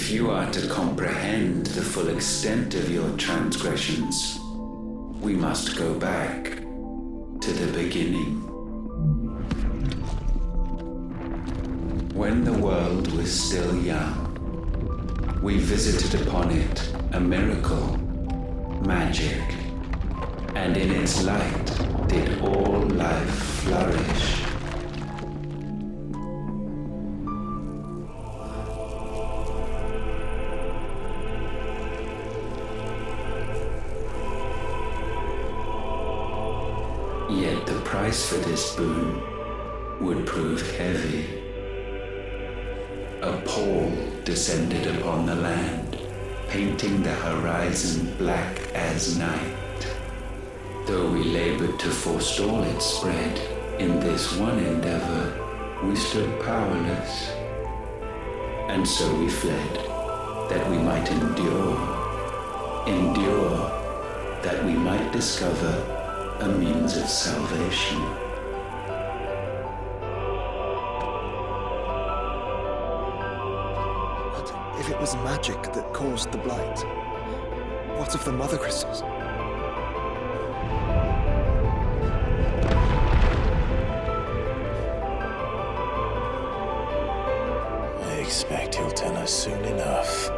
If you are to comprehend the full extent of your transgressions, we must go back to the beginning. When the world was still young, we visited upon it a miracle, magic, and in its light did all life flourish. Yet the price for this boon would prove heavy. A pall descended upon the land, painting the horizon black as night. Though we labored to forestall its spread, in this one endeavor we stood powerless. And so we fled, that we might endure, that we might discover a means of salvation. But if it was magic that caused the blight, what of the mother crystals? I expect he'll tell us soon enough.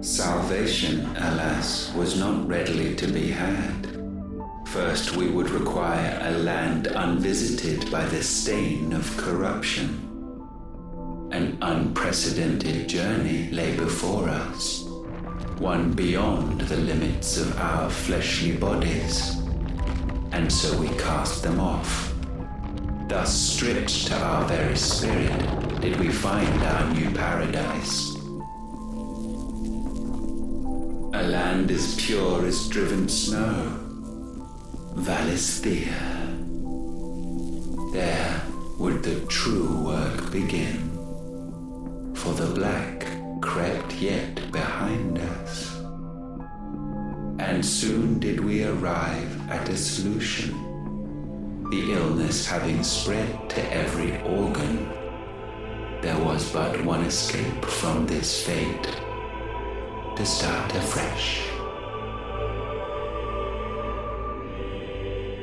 Salvation, alas, was not readily to be had. First, we would require a land unvisited by the stain of corruption. An unprecedented journey lay before us, one beyond the limits of our fleshly bodies, and so we cast them off. Thus, stripped to our very spirit, did we find our new paradise. A land as pure as driven snow, Valisthea. There would the true work begin, for the black crept yet behind us. And soon did we arrive at a solution, the illness having spread to every organ. There was but one escape from this fate, to start afresh.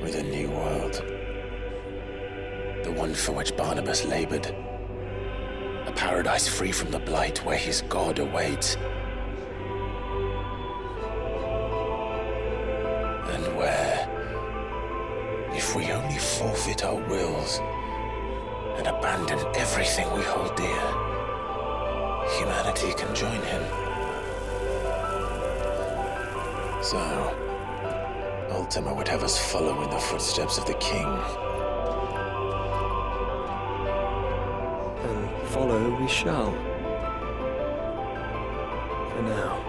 With a new world. The one for which Barnabas labored. A paradise free from the blight where his God awaits. And where, if we only forfeit our wills and abandon everything we hold dear, humanity can join him. So, Ultima would have us follow in the footsteps of the king. And follow we shall. For now.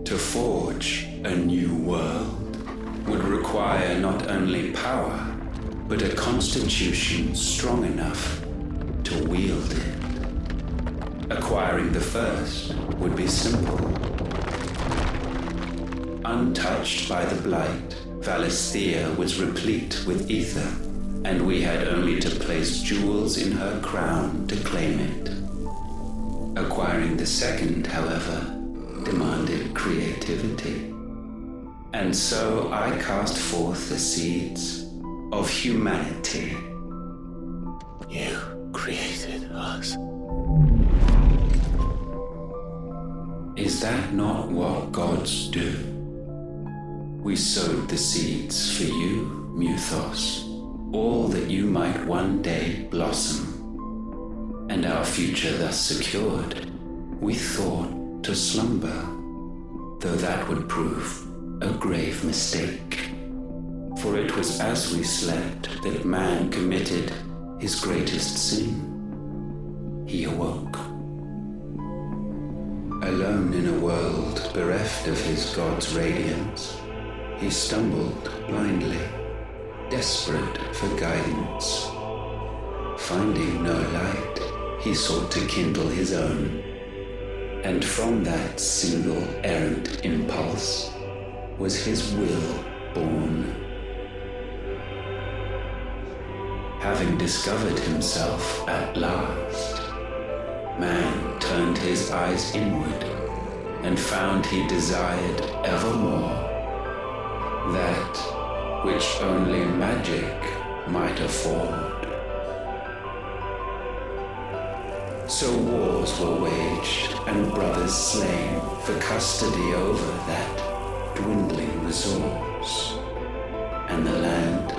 To forge a new world would require not only power, but a constitution strong enough to to wield it. Acquiring the first would be simple. Untouched by the blight, Valisthea was replete with ether, and we had only to place jewels in her crown to claim it. Acquiring the second, however, demanded creativity. And so I cast forth the seeds of humanity. You created us. Is that not what gods do? We sowed the seeds for you, Muthos, all that you might one day blossom. And our future thus secured, we thought to slumber, though that would prove a grave mistake. For it was as we slept that man committed his greatest sin. He awoke. Alone in a world bereft of his God's radiance, he stumbled blindly, desperate for guidance. Finding no light, he sought to kindle his own. And from that single errant impulse was his will born. Having discovered himself at last, man turned his eyes inward and found he desired evermore that which only magic might afford. So wars were waged and brothers slain for custody over that dwindling resource, and the land,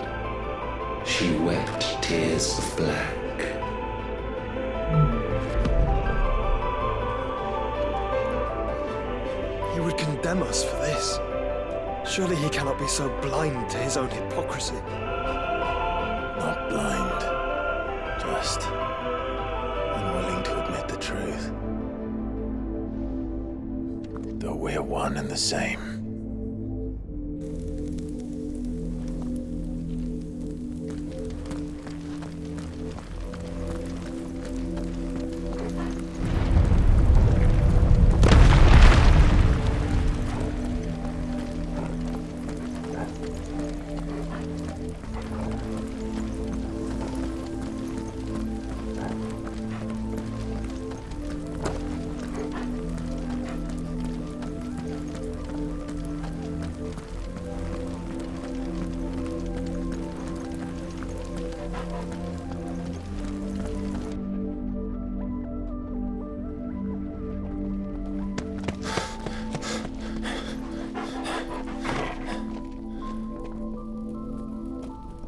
she wept tears of black. He would condemn us for this. Surely he cannot be so blind to his own hypocrisy. Not blind, just unwilling to admit the truth. Though we're one and the same.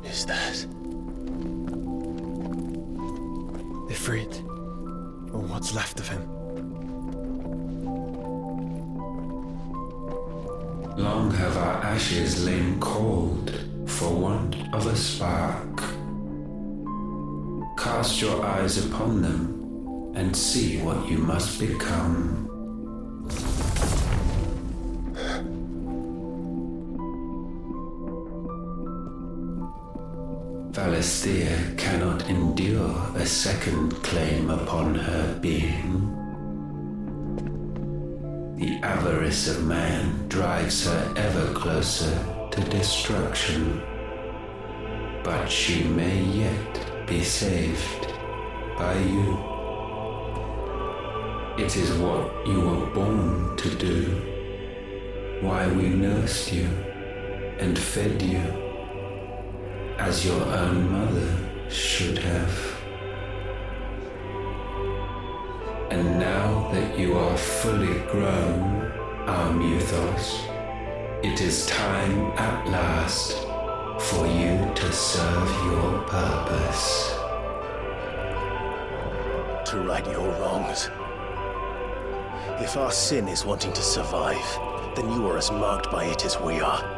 Is that Ifrit, or what's left of him? Long have our ashes lain cold for want of a spark. Cast your eyes upon them and see what you must become. Valisthea cannot endure a second claim upon her being. The avarice of man drives her ever closer to destruction, but she may yet be saved by you. It is what you were born to do, why we nursed you and fed you as your own mother should have. And now that you are fully grown, our Muthos, it is time at last for you to serve your purpose. to right your wrongs? If our sin is wanting to survive, then you are as marked by it as we are.